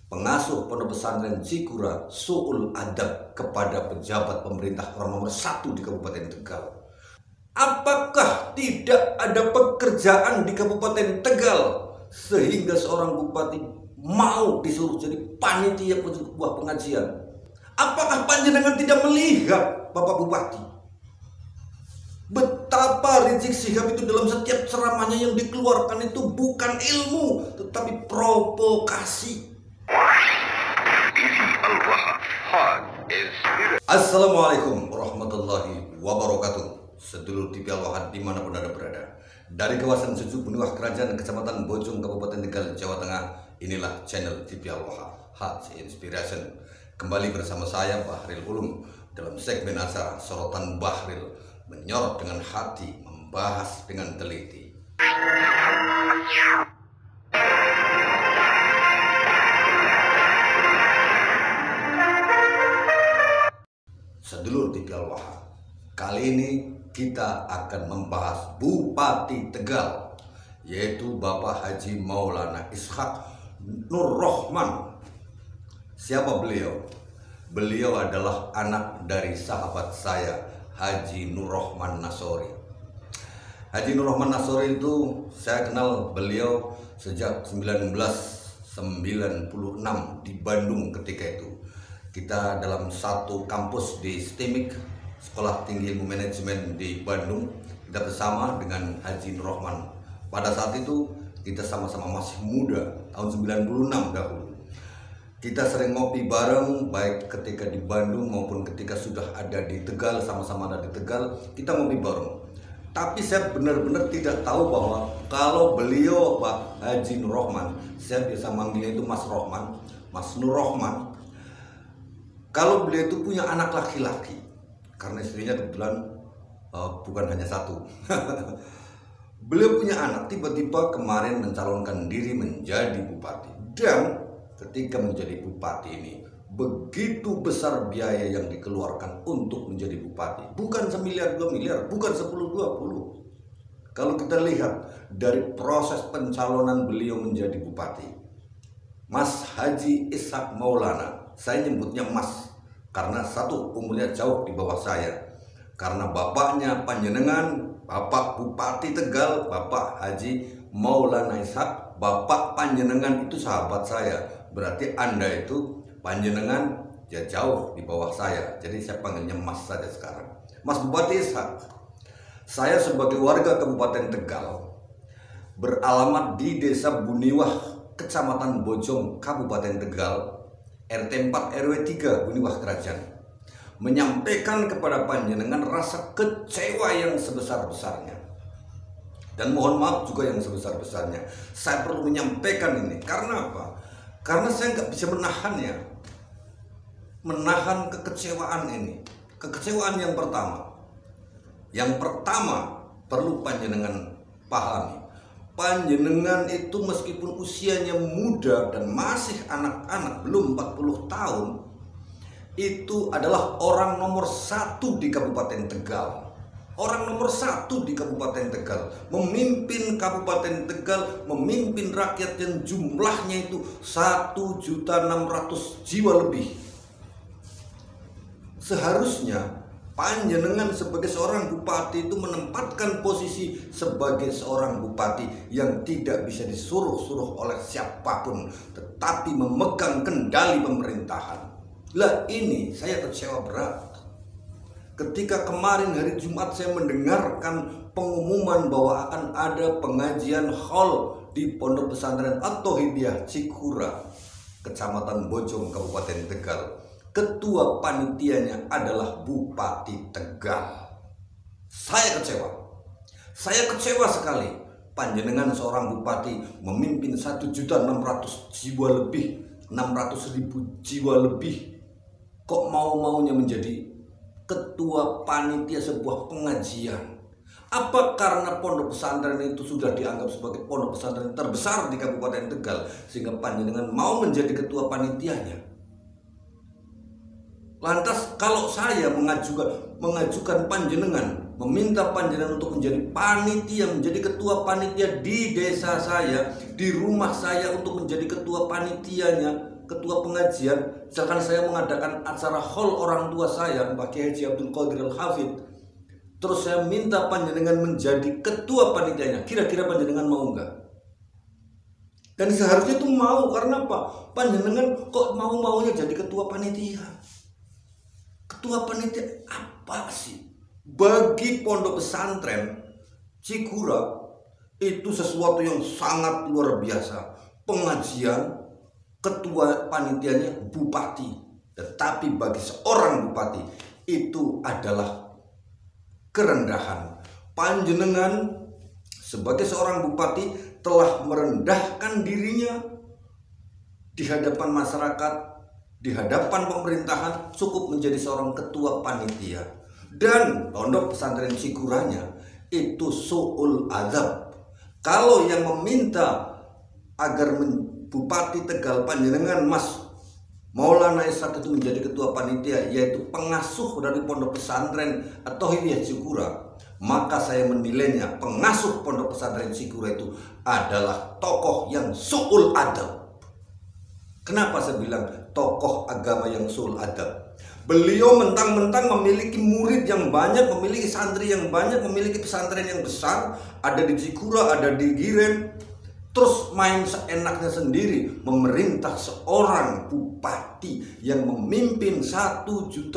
Pengasuh Pondok Pesantren Cikura su'ul adab kepada pejabat pemerintah orang nomor 1 di Kabupaten Tegal. Apakah tidak ada pekerjaan di Kabupaten Tegal sehingga seorang bupati mau disuruh jadi panitia sebuah pengajian? Apakah panjenengan tidak melihat Bapak Bupati betapa Rizik Syihab itu dalam setiap ceramahnya yang dikeluarkan itu bukan ilmu tetapi provokasi? Assalamualaikum warahmatullahi wabarakatuh. Sedulur TV Al-Wahad dimanapun Anda berada, dari kawasan Sejuk Beniwah Kerajaan Kecamatan Bojong Kabupaten Tegal Jawa Tengah, inilah channel TV Al-Wahad Heart Inspiration. Kembali bersama saya Bahril Ulum dalam segmen acara Sorotan Bahril, menyorot dengan hati, membahas dengan teliti. Sedulur TV Al-Wahad, kali ini kita akan membahas Bupati Tegal, yaitu Bapak Haji Maulana Ishak Nur Rohman. Siapa beliau? Beliau adalah anak dari sahabat saya, Haji Nur Rohman Nasori. Haji Nur Rohman Nasori itu saya kenal beliau sejak 1996 di Bandung ketika itu. Kita dalam satu kampus di STIMIK, Sekolah Tinggi Ilmu Manajemen di Bandung. Kita bersama dengan Haji Nur Rohman. Pada saat itu kita sama-sama masih muda, tahun 96 dahulu. Kita sering ngopi bareng, baik ketika di Bandung maupun ketika sudah ada di Tegal, sama-sama ada di Tegal, kita ngopi bareng. Tapi saya benar-benar tidak tahu bahwa kalau beliau Pak Haji Nur Rohman, saya biasa manggilnya itu Mas Rohman, Mas Nur Rohman, kalau beliau itu punya anak laki-laki, karena istrinya kebetulan bukan hanya satu. Beliau punya anak, tiba-tiba kemarin mencalonkan diri menjadi bupati. Dan ketika menjadi bupati ini, begitu besar biaya yang dikeluarkan untuk menjadi bupati. Bukan 1 miliar, 2 miliar, bukan 10-20. Kalau kita lihat dari proses pencalonan beliau menjadi bupati, Mas Haji Ishak Maulana, saya nyebutnya Mas karena satu, umurnya jauh di bawah saya. Karena bapaknya panjenengan, Bapak Bupati Tegal, Bapak Haji Maulana Ishak, Bapak panjenengan itu sahabat saya. Berarti Anda itu panjenengan ya jauh di bawah saya. Jadi saya panggilnya Mas saja sekarang. Mas Bupati Ishak, saya sebagai warga Kabupaten Tegal beralamat di Desa Buniwah, Kecamatan Bojong, Kabupaten Tegal, RT 4 RW 3 Buniwah Kerajaan, menyampaikan kepada panjenengan rasa kecewa yang sebesar-besarnya. Dan mohon maaf juga yang sebesar-besarnya. Saya perlu menyampaikan ini. Karena apa? Karena saya nggak bisa menahannya. Menahan kekecewaan ini. Kekecewaan yang pertama. Yang pertama perlu panjenengan pahami. Panjenengan itu meskipun usianya muda dan masih anak-anak, belum 40 tahun, itu adalah orang nomor 1 di Kabupaten Tegal. Orang nomor 1 di Kabupaten Tegal, memimpin Kabupaten Tegal, memimpin rakyat yang jumlahnya itu 1.600.000 jiwa lebih. Seharusnya panjenengan sebagai seorang bupati itu menempatkan posisi sebagai seorang bupati yang tidak bisa disuruh-suruh oleh siapapun, tetapi memegang kendali pemerintahan. Lah ini saya kecewa berat. Ketika kemarin hari Jumat saya mendengarkan pengumuman bahwa akan ada pengajian haul di Pondok Pesantren At-Tauhidiyah Cikura, Kecamatan Bojong, Kabupaten Tegal. Ketua panitianya adalah Bupati Tegal. Saya kecewa. Saya kecewa sekali. Panjenengan seorang bupati memimpin 1.600.000 jiwa lebih, 600.000 jiwa lebih. Kok mau-maunya menjadi ketua panitia sebuah pengajian? Apa karena pondok pesantren itu sudah dianggap sebagai pondok pesantren terbesar di Kabupaten Tegal sehingga panjenengan mau menjadi ketua panitianya? Lantas kalau saya mengajukan panjenengan, meminta panjenengan untuk menjadi panitia, menjadi ketua panitia di desa saya, di rumah saya untuk menjadi ketua panitianya, ketua pengajian, misalkan saya mengadakan acara haul orang tua saya, Pak Kiai Haji Abdul Qadir Al-Hafidh, terus saya minta panjenengan menjadi ketua panitianya, kira-kira panjenengan mau enggak? Dan seharusnya itu mau, karena apa? Panjenengan kok mau-maunya jadi ketua panitia? Ketua panitia apa sih? Bagi pondok pesantren Cikura itu sesuatu yang sangat luar biasa. Pengajian, ketua panitianya bupati. Tetapi bagi seorang bupati itu adalah kerendahan. Panjenengan sebagai seorang bupati telah merendahkan dirinya di hadapan masyarakat, di hadapan pemerintahan, cukup menjadi seorang ketua panitia. Dan pondok pesantren Cikuranya itu su'ul adab. Kalau yang meminta agar Bupati Tegal panjenengan Mas Maulana Ishak itu menjadi ketua panitia, yaitu pengasuh dari pondok pesantren atau Hidayah Cikura, maka saya menilainya pengasuh pondok pesantren Cikura itu adalah tokoh yang su'ul adab. Kenapa saya bilang tokoh agama yang su'ul adab? Beliau mentang-mentang memiliki murid yang banyak, memiliki santri yang banyak, memiliki pesantren yang besar, ada di Cikura, ada di Giren, terus main seenaknya sendiri memerintah seorang bupati yang memimpin 1.600.000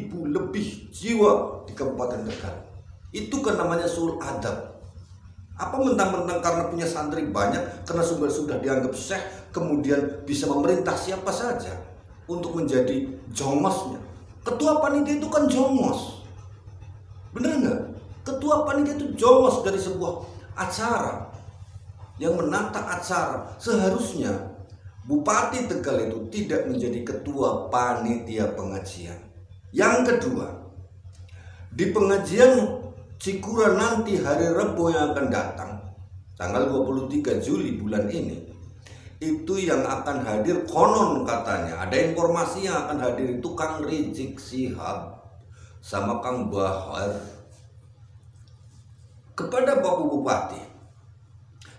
lebih jiwa di Kabupaten Tegal. Itu kan namanya su'ul adab. Apa mentang-mentang karena punya santri banyak, karena sudah dianggap syekh, kemudian bisa memerintah siapa saja untuk menjadi jongosnya? Ketua panitia itu kan jongos, bener nggak? Ketua panitia itu jongos dari sebuah acara, yang menata acara. Seharusnya Bupati Tegal itu tidak menjadi ketua panitia pengajian. Yang kedua, di pengajian Cikura nanti hari Rabu yang akan datang, tanggal 23 Juli bulan ini, itu yang akan hadir konon katanya, ada informasi yang akan hadir itu Kang Rizik Syihab sama Kang Bahar. Kepada Bapak Bupati,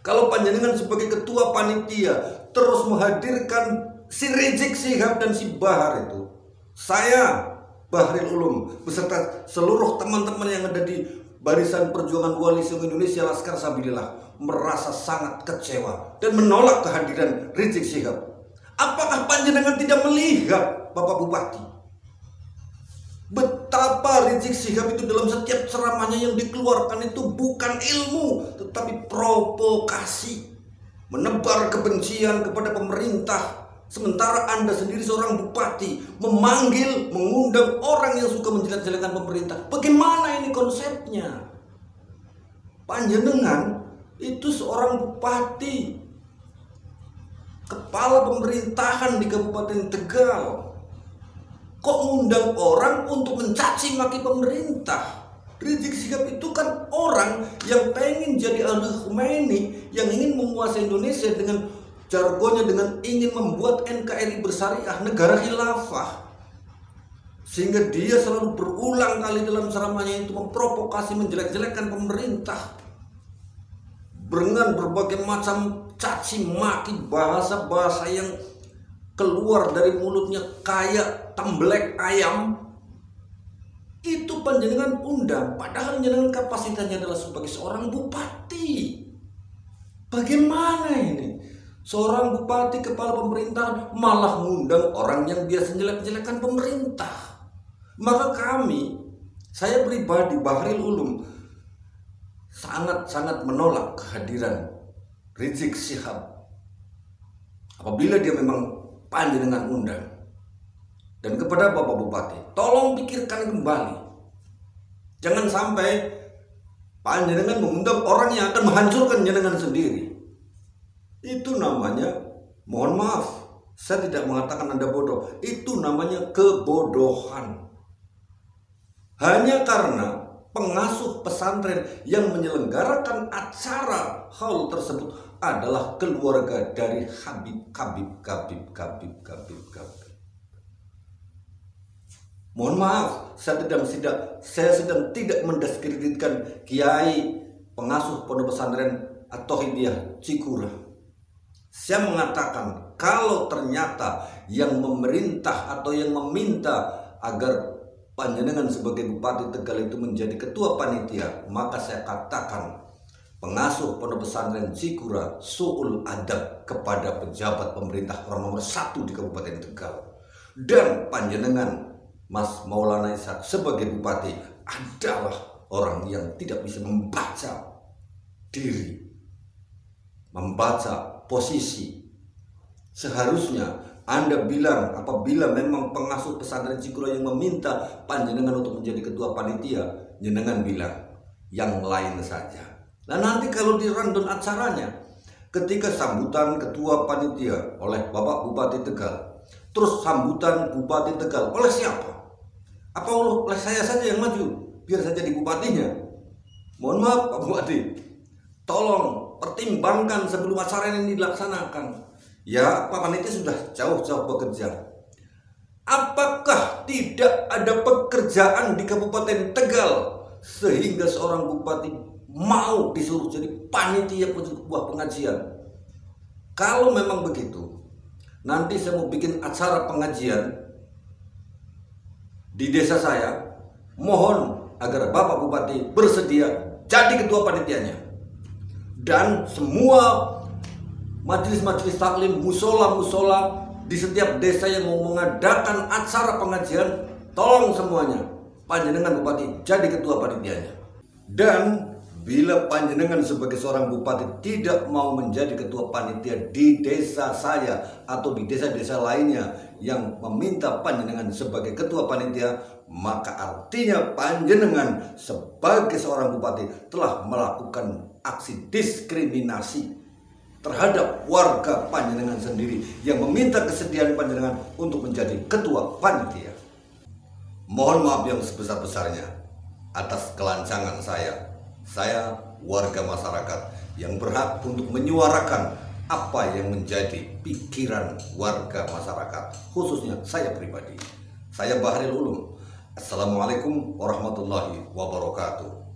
kalau panjenengan sebagai ketua panitia terus menghadirkan si Rizik Syihab dan si Bahar itu, saya Bahril Ulum beserta seluruh teman-teman yang ada di Barisan Perjuangan Koalisi Indonesia Laskar Sabilillah merasa sangat kecewa dan menolak kehadiran Rizik Syihab. Apakah panjenengan tidak melihat, Bapak Bupati, betapa Rizik Syihab itu dalam setiap ceramahnya yang dikeluarkan itu bukan ilmu, tetapi provokasi, menebar kebencian kepada pemerintah. Sementara Anda sendiri seorang bupati memanggil, mengundang orang yang suka menjelek-jelekan pemerintah. Bagaimana ini konsepnya? Panjenengan itu seorang bupati, kepala pemerintahan di Kabupaten Tegal, kok ngundang orang untuk mencaci maki pemerintah? Rizik Syihab itu kan orang yang pengen jadi ahli Khomeini, yang ingin menguasai Indonesia dengan jargonnya, dengan ingin membuat NKRI bersyariah, negara khilafah. Sehingga dia selalu berulang kali dalam ceramahnya itu memprovokasi, menjelek-jelekkan pemerintah dengan berbagai macam caci maki, bahasa-bahasa yang keluar dari mulutnya kayak temblek ayam. Itu panjenengan undang, padahal panjenengan kapasitasnya adalah sebagai seorang bupati. Bagaimana ini? Seorang bupati, kepala pemerintahan, malah ngundang orang yang biasa jelek-jelekan pemerintah. Maka saya pribadi, Bahril Ulum, sangat-sangat menolak kehadiran Rizik Syihab apabila dia memang panjenengan undang. Dan kepada Bapak Bupati, tolong pikirkan kembali. Jangan sampai panjenengan mengundang orang yang akan menghancurkan jenengan sendiri. Itu namanya, mohon maaf, saya tidak mengatakan Anda bodoh, itu namanya kebodohan. Hanya karena pengasuh pesantren yang menyelenggarakan acara haul tersebut adalah keluarga dari Habib. Mohon maaf, saya sedang tidak mendiskreditkan kiai pengasuh pondok pesantren atau Hidayah Cikura. Saya mengatakan kalau ternyata yang memerintah atau yang meminta agar panjenengan sebagai Bupati Tegal itu menjadi ketua panitia, maka saya katakan pengasuh Pondok Pesantren Cikura su'ul adab kepada pejabat pemerintah orang nomor 1 di Kabupaten Tegal. Dan panjenengan Mas Maulana Ishak sebagai Bupati adalah orang yang tidak bisa membaca diri, membaca posisi. Seharusnya Anda bilang apabila memang pengasuh pesantren Cikura yang meminta panjenengan untuk menjadi ketua panitia, jenengan bilang yang lain saja. Nah, nanti kalau di rundown acaranya, ketika sambutan ketua panitia oleh Bapak Bupati Tegal, terus sambutan Bupati Tegal oleh siapa? Apa oleh saya saja yang maju biar saya jadi bupatinya? Mohon maaf Pak Bupati, tolong pertimbangkan sebelum acara ini dilaksanakan. Ya, Pak Panitia sudah jauh-jauh bekerja. Apakah tidak ada pekerjaan di Kabupaten Tegal sehingga seorang bupati mau disuruh jadi panitia sebuah pengajian? Kalau memang begitu, nanti saya mau bikin acara pengajian di desa saya. Mohon agar Bapak Bupati bersedia jadi ketua panitianya. Dan semua majelis-majelis taklim, musola-musola di setiap desa yang mau mengadakan acara pengajian, tolong semuanya panjenengan Bupati jadi ketua panitianya. Dan bila panjenengan sebagai seorang bupati tidak mau menjadi ketua panitia di desa saya atau di desa-desa lainnya yang meminta panjenengan sebagai ketua panitia, maka artinya panjenengan sebagai seorang bupati telah melakukan aksi diskriminasi terhadap warga panjenengan sendiri yang meminta kesediaan panjenengan untuk menjadi ketua panitia. Mohon maaf yang sebesar-besarnya atas kelancangan saya. Saya warga masyarakat yang berhak untuk menyuarakan apa yang menjadi pikiran warga masyarakat, khususnya saya pribadi. Saya Bahril Ulum. Assalamualaikum warahmatullahi wabarakatuh.